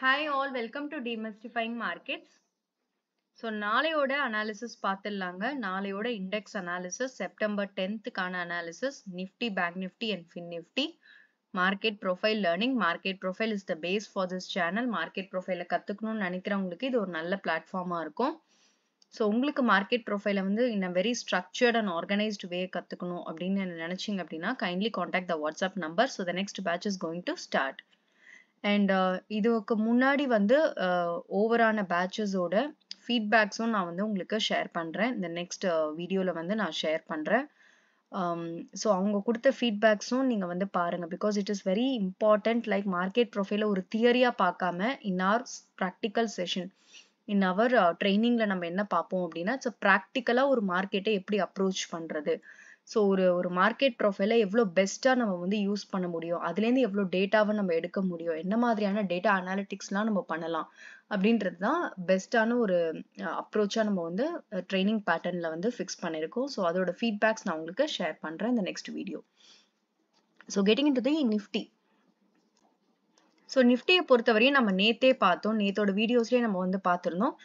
Hi all, welcome to Demystifying Markets. So நாளையோட analysis பார்த்துடலாங்க. நாளையோட index analysis September 10th கான analysis Nifty, Bank Nifty and Fin Nifty. Market profile learning. Market profile is the base for this channel. Market profile கத்துக்கணும்னு நினைக்கிறவங்களுக்கு இது ஒரு நல்ல பிளாட்ஃபார்மா இருக்கும். So உங்களுக்கு market profile வந்து in a very structured and organized way கத்துக்கணும் அப்படின்னு நினைச்சீங்க அப்படின்னா kindly contact the WhatsApp number. So the next batch is going to start. And இதுக்கு முன்னாடி வந்து ஓவரான பேட்சஸோட ஃபீட்பேக்ஸும் நான் வந்து உங்களுக்கு ஷேர் பண்றேன். இந்த நெக்ஸ்ட் வீடியோல வந்து நான் ஷேர் பண்றேன். ஸோ அவங்க கொடுத்த ஃபீட்பேக்ஸும் நீங்க வந்து பாருங்க. Because it is very important. Like market ப்ரொஃபைல ஒரு தியரியா பார்க்காம in our practical session in our ட்ரைனிங்ல நம்ம என்ன பார்ப்போம் அப்படின்னா ப்ராக்டிக்கலா ஒரு மார்க்கெட்டை எப்படி அப்ரோச் பண்றது. ஸோ ஒரு மார்க்கெட் ப்ரொஃபைல எவ்வளோ பெஸ்ட்டாக நம்ம வந்து யூஸ் பண்ண முடியும், அதுலேருந்து எவ்வளோ டேட்டாவை நம்ம எடுக்க முடியும், என்ன மாதிரியான டேட்டா அனாலிட்டிக்ஸ்லாம் நம்ம பண்ணலாம் அப்படின்றது தான் பெஸ்ட்டான ஒரு அப்ரோச்சாக நம்ம வந்து ட்ரைனிங் பேட்டர்னில் வந்து ஃபிக்ஸ் பண்ணியிருக்கோம். ஸோ அதோட ஃபீட்பேக்ஸ் நான் உங்களுக்கு ஷேர் பண்ணுறேன் இந்த next video. So getting into the Nifty. So நிஃப்டியை பொறுத்தவரையும் நம்ம நேத்தே பார்த்தோம், நேத்தோட வீடியோஸ்லேயே நம்ம வந்து பார்த்துருந்தோம்.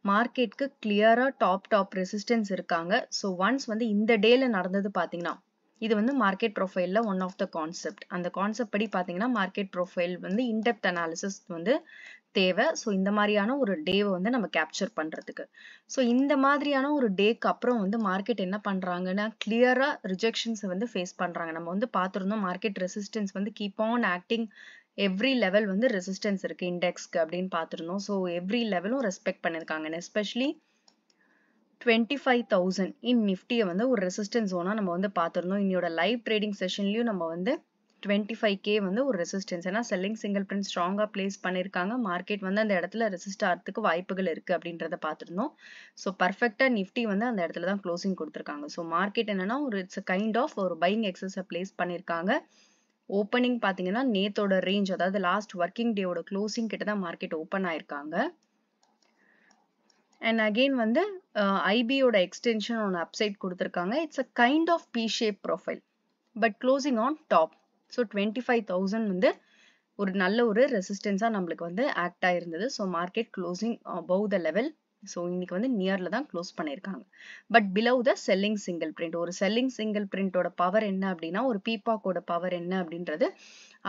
மார்க்கெட்க்கு கிளியரா டாப் ரெசிஸ்டன்ஸ் இருக்காங்க. ஸோ ஒன்ஸ் வந்து இந்த டேல நடந்தது பார்த்தீங்கன்னா இது வந்து மார்க்கெட் ப்ரொஃபைல்ல ஒன் ஆஃப் த கான்செப்ட். அந்த கான்செப்ட் படி பார்த்தீங்கன்னா மார்க்கெட் ப்ரொஃபைல் வந்து இன்டெப்த் அனாலிசிஸ் வந்து தேவை. ஸோ இந்த மாதிரியான ஒரு டேவை வந்து நம்ம கேப்சர் பண்றதுக்கு. ஸோ இந்த மாதிரியான ஒரு டேக்கு அப்புறம் வந்து மார்க்கெட் என்ன பண்றாங்கன்னா கிளியரா ரிஜெக்ஷன்ஸை வந்து ஃபேஸ் பண்றாங்க. நம்ம வந்து பார்த்துருந்தோம் மார்க்கெட் ரெசிஸ்டன்ஸ் வந்து keep on acting. Every level வந்து ரெசிஸ்டன்ஸ் இருக்கு இண்டெக்ஸ்க்கு அப்படின்னு பார்த்துருந்தோம். ஸோ எவ்ரி லெவலும் ரெஸ்பெக்ட் பண்ணியிருக்காங்க. எஸ்பெஷலி 25,000 இன் நிஃப்டியை வந்து ஒரு ரெசிஸ்டன்ஸ் ஜோனா நம்ம வந்து பார்த்துருந்தோம். இன்னையோட லைவ் ட்ரேடிங் செஷன்லயும் நம்ம வந்து 25K வந்து ஒரு ரெசிஸ்டன்ஸ். ஏன்னா செல்லிங் சிங்கிள் பிரிண்ட் ஸ்ட்ராங்கா பிளேஸ் பண்ணியிருக்காங்க. மார்க்கெட் வந்து அந்த இடத்துல ரெசிஸ்ட் ஆகிறதுக்கு வாய்ப்புகள் இருக்கு அப்படின்றத பார்த்துருந்தோம். ஸோ பர்ஃபெக்டா நிஃப்டி வந்து அந்த இடத்துல தான் க்ளோசிங் கொடுத்துருக்காங்க. ஸோ மார்க்கெட் என்னன்னா ஒரு இட்ஸ் கைண்ட் ஆஃப் ஒரு பையிங் எக்ஸஸை பிளேஸ் பண்ணியிருக்காங்க. ஓப்பனிங் பார்த்தீங்கன்னா நேத்தோட ரேஞ்ச், அதாவது லாஸ்ட் ஒர்க்கிங் டேவோட க்ளோசிங் கிட்ட தான் மார்க்கெட் ஓப்பன் ஆயிருக்காங்க. அண்ட் அகெயின் வந்து ஐபியோட எக்ஸ்டென்ஷன் ஒன்று அப்சைட் கொடுத்துருக்காங்க. It's a kind of P shape profile but closing on top. So 25,000 வந்து ஒரு நல்ல ஒரு ரெசிஸ்டன்ஸாக நம்மளுக்கு வந்து ஆக்ட் ஆயிருந்தது. So market closing above the level. So இன்னைக்கு வந்து நியர்ல தான் க்ளோஸ் பண்ணியிருக்காங்க. But பிலவ் the selling single print. ஒரு செல்லிங் சிங்கிள் பிரிண்டோட பவர் என்ன அப்படின்னா ஒரு பீபாக்கோட பவர் என்ன அப்படின்றது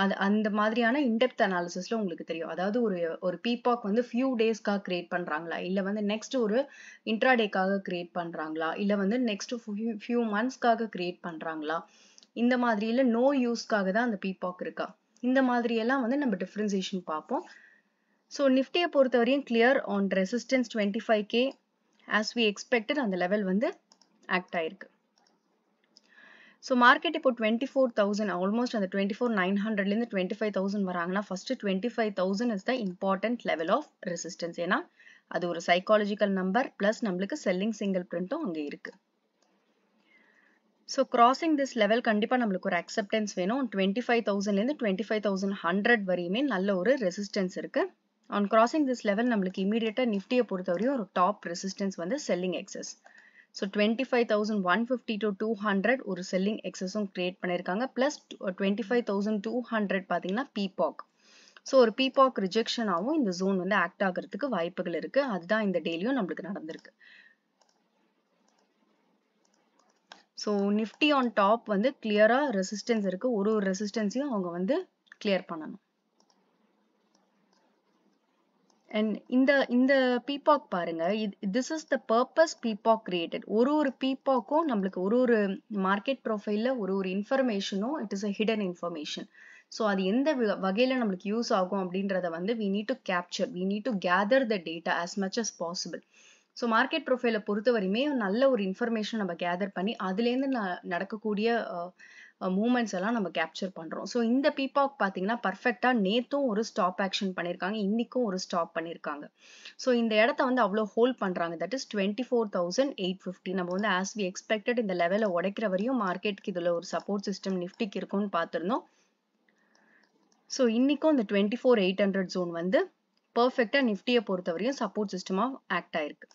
அது அந்த மாதிரியான இன்டெப்த் அனாலிசிஸ்ல உங்களுக்கு தெரியும். அதாவது ஒரு பீபாக் வந்து ஃபியூ டேஸ்க்காக கிரியேட் பண்றாங்களா, இல்ல வந்து நெக்ஸ்ட் ஒரு இன்ட்ராடேக்காக கிரியேட் பண்றாங்களா, இல்ல வந்து நெக்ஸ்ட் ஃபியூ மந்த்ஸ்க்காக கிரியேட் பண்றாங்களா, இந்த மாதிரி இல்ல நோ யூஸ்க்காக தான் அந்த பீபாக் இருக்கா, இந்த மாதிரி எல்லாம் வந்து நம்ம டிஃபரன்சியேஷன் பார்ப்போம். ஸோ நிஃப்டியை பொறுத்தவரையும் கிளியர் ஆன் resistance 25K as we expected அந்த லெவல் வந்து ஆக்ட் ஆயிருக்கு. ஸோ மார்க்கெட் இப்போ 24,000 ஆல்மோஸ்ட் அந்த 24,900லேருந்து 25,000 வராங்கன்னா first 25,000 is the important level of resistance. ஏன்னா அது ஒரு சைக்காலஜிக்கல் நம்பர் பிளஸ் நம்மளுக்கு செல்லிங் சிங்கிள் பிரிண்ட்டும் அங்கே இருக்கு. ஸோ கிராசிங் திஸ் லெவல் கண்டிப்பாக நம்மளுக்கு ஒரு அக்செப்டன்ஸ் வேணும். 25,000லேருந்து 25,100 வரையுமே நல்ல ஒரு ரெசிஸ்டன்ஸ் இருக்கு. ஆன் கிராசிங் திஸ் லெவல் நம்மளுக்கு இமீடியட்டா நிஃப்டியை பொறுத்தவரையும் ஒரு டாப் ரெசிஸ்டன்ஸ் வந்து செல்லிங் எக்ஸஸ். ஸோ 25,150 to 200 ஒரு செல்லிங் எக்ஸஸும் கிரியேட் பண்ணியிருக்காங்க. பிளஸ் 25,200 பார்த்தீங்கன்னா பீபாக். ஸோ ஒரு பீபாக் ரிஜெக்ஷனாகவும் இந்த ஜோன் வந்து ஆக்ட் ஆகிறதுக்கு வாய்ப்புகள் இருக்கு. அதுதான் இந்த டேலியும் நம்மளுக்கு நடந்திருக்கு. ஸோ நிஃப்டி ஆன் டாப் வந்து கிளியரா ரெசிஸ்டன்ஸ் இருக்கு. ஒரு ரெசிஸ்டன்ஸையும் அவங்க வந்து கிளியர் பண்ணணும். அண்ட் இந்த பீபாக் பாருங்க, திஸ் இஸ் த பர்பஸ் பீபாக் கிரியேட்டட். ஒரு பீபாக்கும் நம்மளுக்கு ஒரு மார்க்கெட் ப்ரொஃபைல்ல ஒரு இன்ஃபர்மேஷனும் it is a hidden information. So அது எந்த வகையில நம்மளுக்கு யூஸ் ஆகும் அப்படின்றத வந்து we need to capture, we need to gather the data as much as possible. So market ப்ரொஃபைலை பொறுத்த வரையுமே நல்ல ஒரு இன்ஃபர்மேஷன் நம்ம கேதர் பண்ணி அதுலேருந்து நடக்கக்கூடிய மூமெண்ட்ஸ் எல்லாம் நம்ம கேப்சர் பண்றோம். ஸோ இந்த பீபாக் பார்த்தீங்கன்னா பர்ஃபெக்டா நேத்தும் ஒரு ஸ்டாப் ஆக்ஷன் பண்ணியிருக்காங்க, இன்னைக்கும் ஒரு ஸ்டாப் பண்ணியிருக்காங்க. ஸோ இந்த இடத்த வந்து அவ்வளோ ஹோல்ட் பண்றாங்க. That is 24,850. நம்ம வந்து ஆஸ் வி எக்ஸ்பெக்டட் இந்த லெவலை உடைக்கிற வரையும் மார்க்கெட்டுக்கு இதுல ஒரு சப்போர்ட் சிஸ்டம் நிஃப்டிக்கு இருக்கும்னு பார்த்திருந்தோம். ஸோ இன்னைக்கும் இந்த 24,800 ஜோன் வந்து பர்ஃபெக்டா நிஃப்டியை பொறுத்தவரையும் சப்போர்ட் சிஸ்டமா ஆக்ட் ஆயிருக்கு.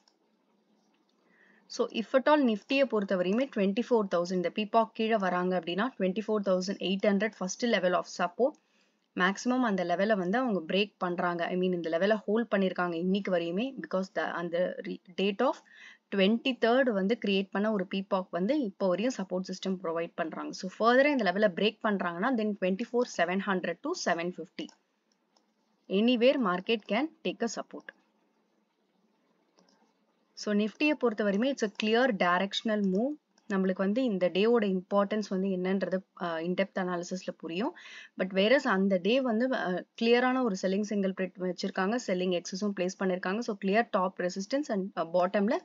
ஸோ இஃப் அட் ஆல் நிஃப்டியை பொறுத்தவரையுமே 24,000 இந்த பீபாக் கீழே வராங்க அப்படின்னா 24,800 first level of support. Maximum அந்த லெவலை வந்து அவங்க பிரேக் பண்றாங்க. ஐ மீன் இந்த லெவலை ஹோல்ட் பண்ணியிருக்காங்க இன்னைக்கு வரையுமே. பிகாஸ் அந்த டேட் ஆஃப் 23rd வந்து கிரியேட் பண்ண ஒரு பீபாக் வந்து இப்போ வரையும் சப்போர்ட் சிஸ்டம் ப்ரொவைட் பண்றாங்க. ஸோ ஃபர்தரா இந்த லெவலை பிரேக் பண்றாங்கன்னா then 24,700 to 750 anywhere market can take a support. So நிஃப்டியை பொறுத்த வரையுமே it's a clear directional move. நம்மளுக்கு வந்து இந்த டேவோட இம்பார்ட்டன்ஸ் வந்து என்னன்றது இன்டெப்த் அனாலிசிஸ்ல புரியும். பட் வேறஸ் அந்த டே வந்து கிளியரான ஒரு செல்லிங் சிங்கிள் பிரிண்ட் வச்சிருக்காங்க, செல்லிங் எக்ஸஸும் பிளேஸ் பண்ணிருக்காங்க. So clear top resistance and பாட்டம்ல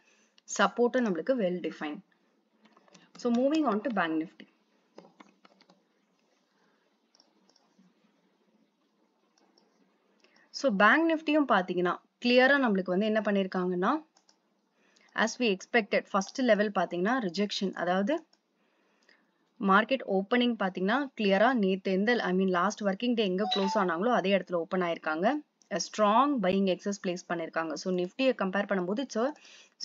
சப்போர்ட்டும் நம்மளுக்கு well define. So moving on to bank Nifty. So bank நிஃப்டியும் பார்த்தீங்கன்னா கிளியரா நம்மளுக்கு வந்து என்ன பண்ணியிருக்காங்கன்னா as we expected first level பாத்தீங்கன்னா ரிஜெக்ஷன், அதாவது மார்க்கெட் ஓப்பனிங் பாத்தீங்கன்னா கிளியரா நேத்து எந்த ஐ மீன் லாஸ்ட் ஒர்க்கிங் டே எங்க க்ளோஸ் ஆனாங்களோ அதே இடத்துல ஓப்பன் ஆயிருக்காங்க. ஸ்ட்ராங் பையிங் எக்ஸஸ் பிளேஸ் பண்ணிருக்காங்க. ஸோ நிஃப்டியை கம்பேர் பண்ணும்போது it's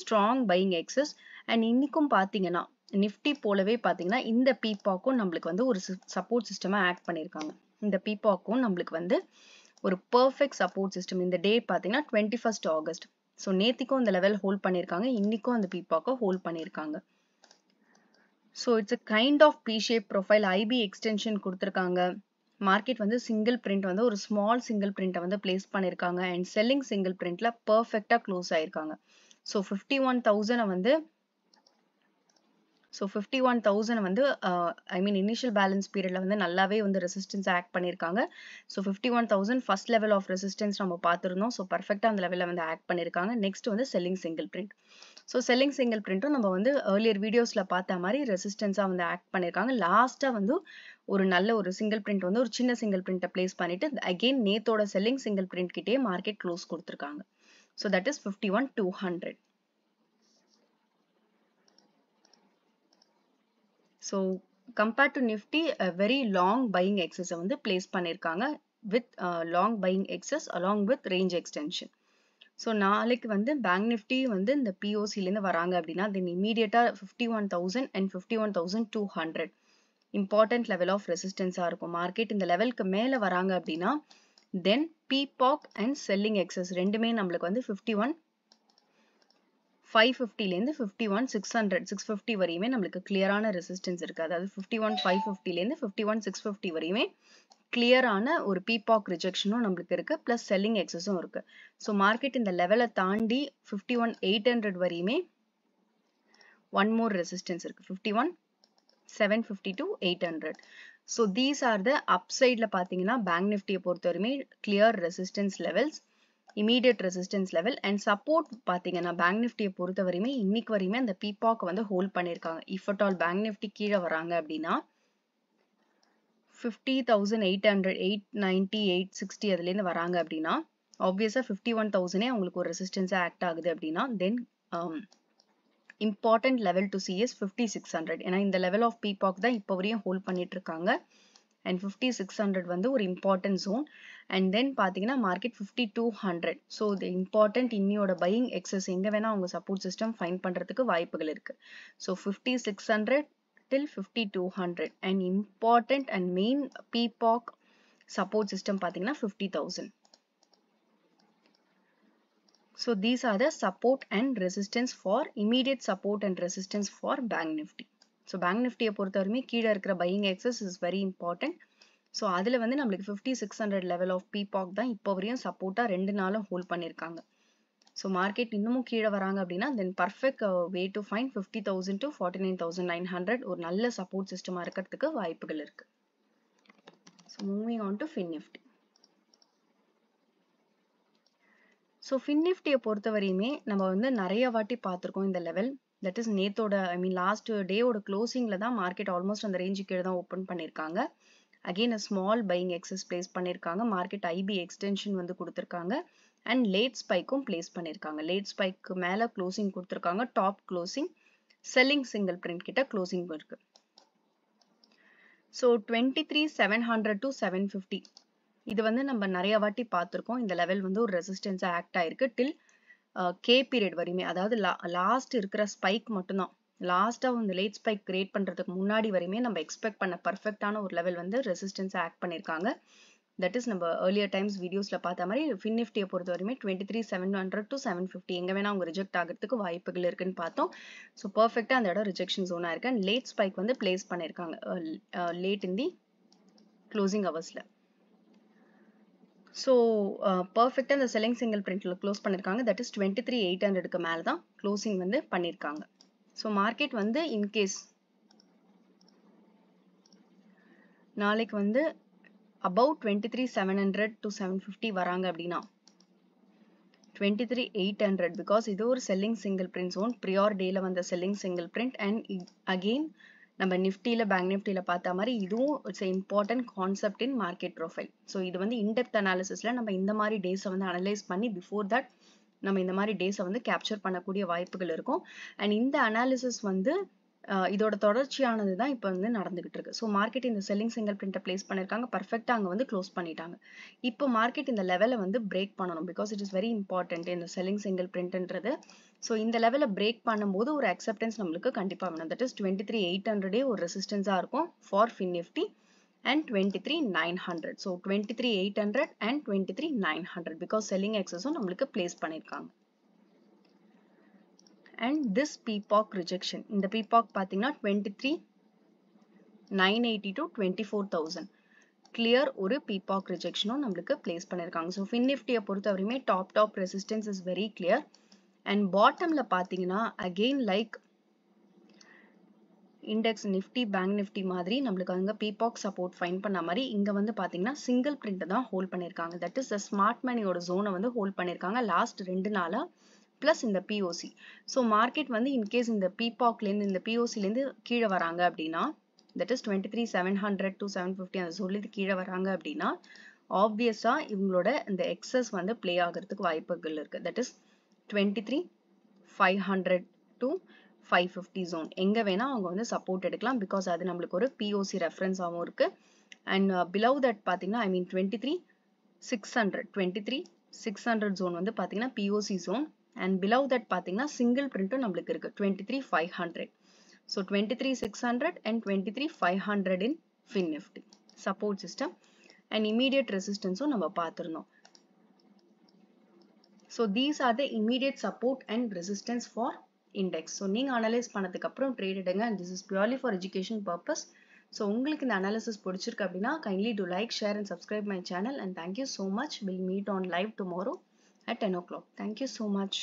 strong buying excess. And இன்னைக்கும் பாத்தீங்கன்னா நிஃப்டி போலவே பாத்தீங்கன்னா இந்த பீபாக்கும் நம்மளுக்கு வந்து ஒரு சப்போர்ட் சிஸ்டமா ஆக்ட் பண்ணிருக்காங்க. இந்த பீபாக்கும் நம்மளுக்கு வந்து ஒரு பெர்ஃபெக்ட் சப்போர்ட் சிஸ்டம். இந்த டே பாத்தீங்கன்னா 21st ஆகஸ்ட். ஸோ நேத்திக்கும் இந்த லெவல் ஹோல்ட் பண்ணியிருக்காங்க, இன்னைக்கும் அந்த பீபாக்கை ஹோல்ட் பண்ணியிருக்காங்க. So it's a kind of P shape profile. IB extension கொடுத்துருக்காங்க. மார்க்கெட் வந்து சிங்கிள் பிரிண்ட் வந்து ஒரு ஸ்மால் சிங்கிள் பிரிண்ட்டை வந்து பிளேஸ் பண்ணியிருக்காங்க. அண்ட் செல்லிங் சிங்கிள் பிரிண்ட்ல பர்ஃபெக்டா க்ளோஸ் ஆயிருக்காங்க. ஸோ 51,000 வந்து 51,000 வந்து ஐ மீன் இனிஷியல் பேலன்ஸ் பீரியட்ல வந்து நல்லாவே வந்து ரெசிஸ்டன்ஸ் ஆக்ட் பண்ணியிருக்காங்க. So 51,000 first level of resistance நம்ம பார்த்துருந்தோம். ஸோ பர்ஃபெக்டா அந்த லெவலில் வந்து ஆக்ட் பண்ணியிருக்காங்க. நெக்ஸ்ட் வந்து selling single print. So selling single பிரிண்ட்டும் நம்ம வந்து ஏர்லியர் வீடியோஸ்ல பார்த்த மாதிரி ரெசிஸ்டன்ஸா வந்து ஆக்ட் பண்ணியிருக்காங்க. லாஸ்டா வந்து ஒரு நல்ல ஒரு சிங்கிள் பிரிண்ட் வந்து ஒரு சின்ன சிங்கிள் பிரிண்ட்டை பிளேஸ் பண்ணிட்டு அகெயின் நேத்தோட செல்லிங் சிங்கிள் பிரிண்ட் கிட்டே மார்க்கெட் க்ளோஸ் கொடுத்துருக்காங்க. So that is 51,200. So compared to Nifty, a very long buying excess வந்து place பண்ணிருக்காங்க with long buying excess along with range extension. So நாளைக்கு வந்து பேங்க் நிஃப்டி வந்து இந்த POCல இருந்து வராங்க அப்படின்னா then immediate 51,000 and 51,200 important level of resistance இருக்கும். மார்க்கெட் இந்த லெவலுக்கு மேல வராங்க அப்படின்னா then PPOC and selling excess ரெண்டுமே நம்மளுக்கு வந்து 51,550 இருந்து 51,600 650 வரையுமே நம்மளுக்கு கிளியரான ரெசிஸ்டன்ஸ் இருக்கு. அதாவது 51,550 இருந்து 51,650 வரையுமே கிளியரான ஒரு பீபாக் ரிஜெக்ஷனும் நம்மளுக்கு இருக்கு, பிளஸ் செல்லிங் எக்ஸஸும் இருக்கு. ஸோ மார்க்கெட் இந்த லெவலை தாண்டி 51,800 வரையுமே ஒன் மோர் ரெசிஸ்டன்ஸ் இருக்கு, 51,750 to 800. So these are the அப்சைட்ல பாத்தீங்கன்னா பேங்க் நிஃப்டியை பொறுத்தவரையுமே clear resistance levels, immediate resistance level and support பாத்தீங்கன்னா பேங்க் நிஃப்டியை பொறுத்த வரையுமே இன்னைக்கு வரையுமே அந்த பீபாக் வந்து ஹோல்ட் பண்ணிருக்காங்க. If at all bank Nifty கீழே வராங்க அப்படின்னா 50,800 890 860 அதுல இருந்து வராங்க அப்படின்னா ஆப்வியஸா 51,000 அவங்களுக்கு ஒரு ரெசிஸ்டன்ஸா ஆக்ட் ஆகுது அப்படின்னா தென் important level to C is 5600. ஏன்னா இந்த லெவல் ஆஃப் பீபாக் தான் இப்போ வரையும் ஹோல்ட் பண்ணிட்டு இருக்காங்க. and 5600 வந்து ஒரு important zone. and then பாத்தீங்கன்னா market 5200. so the important இன்னியோட buying excess எங்க வேணா அவங்க support system find பண்றதுக்கு வாய்ப்புகள் இருக்கு. so 5600 till 5200 and important and main PPOC support system பாத்தீங்கன்னா 50,000. so these are the support and resistance for immediate support and resistance for bank nifty. So bank நிஃப்டியை பொறுத்தவரையுமே கீழே இருக்கிற buying excess is very important. So அதில் வந்து நம்மளுக்கு 5600 level of பீபாக் தான் இப்போ வரையும் சப்போர்ட்டாக 2 நாளும் ஹோல்ட் பண்ணியிருக்காங்க. ஸோ மார்க்கெட் இன்னமும் கீழே வராங்க அப்படின்னா then perfect way to find 50,000 to 49,900 ஒரு நல்ல சப்போர்ட் சிஸ்டமாக இருக்கிறதுக்கு வாய்ப்புகள் இருக்கு. So moving on to fin Nifty. So fin நிஃப்டியை பொறுத்த வரையுமே நம்ம வந்து நிறைய வாட்டி பார்த்துருக்கோம் இந்த லெவல். தட் இஸ் நேத்தோட ஐ மீன் லாஸ்ட் டேவோட க்ளோசிங்ல தான் மார்க்கெட் ஆல்மோஸ்ட் அந்த ரேஞ்சு கீழே தான் ஓப்பன் பண்ணியிருக்காங்க. Again small buying excess place பண்ணியிருக்காங்க. மார்க்கெட் ஐபி எக்ஸ்டென்ஷன் வந்து கொடுத்துருக்காங்க அண்ட் லேட் ஸ்பைக்கும் பிளேஸ் பண்ணியிருக்காங்க. லேட் ஸ்பைக்கு மேலே க்ளோசிங் கொடுத்துருக்காங்க. Top closing selling single print கிட்ட க்ளோசிங் இருக்கு. ஸோ 23,700 to 750 இது வந்து நம்ம நிறைய வாட்டி பார்த்துருக்கோம். இந்த லெவல் வந்து ஒரு ரெசிஸ்டன்ஸா ஆக்ட் ஆயிருக்கு டில் கே பீரியட் வரையுமே. அதாவது லாஸ்ட் இருக்கிற ஸ்பைக் மட்டும்தான், லாஸ்டா வந்து லேட் ஸ்பைக் கிரியேட் பண்றதுக்கு முன்னாடி வரையுமே நம்ம எக்ஸ்பெக்ட் பண்ண பர்ஃபெக்டான ஒரு லெவல் வந்து ரெசிஸ்டன்ஸா ஆக்ட் பண்ணிருக்காங்க. தட் இஸ் நம்ம earlier times வீடியோஸ்ல பார்த்த மாதிரி ஃபின் நிஃப்டியை பொறுத்த வரையுமே 23,700 to 750 எங்க வேணா அவங்க ரிஜெக்ட் ஆகிறதுக்கு வாய்ப்புகள் இருக்குன்னு பார்த்தோம். ஸோ பர்ஃபெக்டா அந்த இடம் ரிஜெக்ஷன் ஜோனா இருக்கு. அண்ட் லேட் ஸ்பைக் வந்து பிளேஸ் பண்ணிருக்காங்க லேட் இன் தி க்ளோசிங் ஹவர்ஸ்ல. ஸோ பர்ஃபெக்டா இந்த செல்லிங் சிங்கிள் பிரிண்ட்ல க்ளோஸ் பண்ணிருக்காங்க. தட் இஸ் 23,800க்கு மேல தான் க்ளோசிங் வந்து பண்ணிருக்காங்க. ஸோ மார்க்கெட் வந்து இன்கேஸ் நாளைக்கு வந்து about 23,700 to 750 வராங்க அப்படின்னா 23,800 because இது ஒரு selling single print zone, prior டேல வந்த selling single print. And again நம்ம நிஃப்டியில பேங்க் நிஃப்டியில பார்த்த மாதிரி இதுவும் it's important concept in market profile. So இது வந்து இன்டெப்த் அனாலிசிஸ்ல நம்ம இந்த மாதிரி டேஸை வந்து அனலைஸ் பண்ணி பிஃபோர் தட் நம்ம இந்த மாதிரி டேஸை வந்து கேப்சர் பண்ணக்கூடிய வாய்ப்புகள் இருக்கும். அண்ட் இந்த அனாலிசிஸ் வந்து இதோட தொடர்ச்சியானது தான் இப்போ வந்து நடந்துகிட்டு இருக்கு. ஸோ மார்க்கெட் இந்த செல்லிங் சிங்கிள் பிரிண்ட்டை பிளேஸ் பண்ணிருக்காங்க, பர்ஃபெக்டா அங்கே வந்து க்ளோஸ் பண்ணிட்டாங்க. இப்போ மார்க்கெட் இந்த லெவலை வந்து பிரேக் பண்ணணும் because it is very important இந்த செல்லிங் சிங்கிள் பிரிண்ட்ன்றது. ஸோ இந்த லெவலை பிரேக் பண்ணும்போது ஒரு அக்செப்டன்ஸ் நம்மளுக்கு கண்டிப்பாக வேணும். தட் இஸ் 23,800 ஒரு ரெசிஸ்டன்ஸாக இருக்கும் for fin Nifty and 23,900. So 23,800 and 23,900 because selling எக்ஸஸும் நம்மளுக்கு பிளேஸ் பண்ணியிருக்காங்க. and this PPOC rejection இந்த PPOC பாத்தீங்கன்னா 23,980 to 24,000 clear ஒரு PPOC rejectionம் நம்மளுக்கு place பண்ணிருக்காங்க. so fin nifty பொறுத்த வரையுமே top resistance is very clear. and bottomல பாத்தீங்கன்னா again like index nifty bank nifty மாதிரி நம்மளுக்கு அங்க PPOC support find பண்ண மாதிரி இங்க வந்து பாத்தீங்கன்னா single print தான் hold பண்ணிருக்காங்க. that is the smart money ஓட zone வந்து hold பண்ணிருக்காங்க last 2 நாளா plus இந்த POC. so market வந்து in case இந்த PPOC ல இருந்து இந்த POC ல இருந்து கீழ வராங்க அப்படினா that is 23,700 to 750 அந்த சொல்லிட்டு கீழ வராங்க அப்படினா obviously இவங்களோட இந்த excess வந்து play ஆகிறதுக்கு வாய்ப்புகள் இருக்கு. that is 23,500 to 550 zone எங்க வேணா அவங்க வந்து சப்போர்ட் எடுக்கலாம் because அது நம்மளுக்கு ஒரு POC ரெஃபரன்ஸ் ஆவும் இருக்கு. and below that பாத்தீங்கன்னா I mean 23,600 zone வந்து பாத்தீங்கன்னா POC zone. and below that பாத்தீங்கன்னா single print நம்மளுக்கு இருக்கு 23,500. so 23,600 and 23,500 in fin nifty support system and immediate resistance நம்ம பார்த்திருந்தோம். so these are the immediate support and resistance for index. so நீங்க analyse பண்ணதுக்கு அப்புறம் ட்ரேட் எடுங்க. and this is purely for education purpose. so உங்களுக்கு இந்த analysis பிடிச்சிருக்கு அப்படின்னா kindly do like, share and subscribe my channel. and thank you so much. we'll meet on live tomorrow at 10 o'clock. Thank you so much.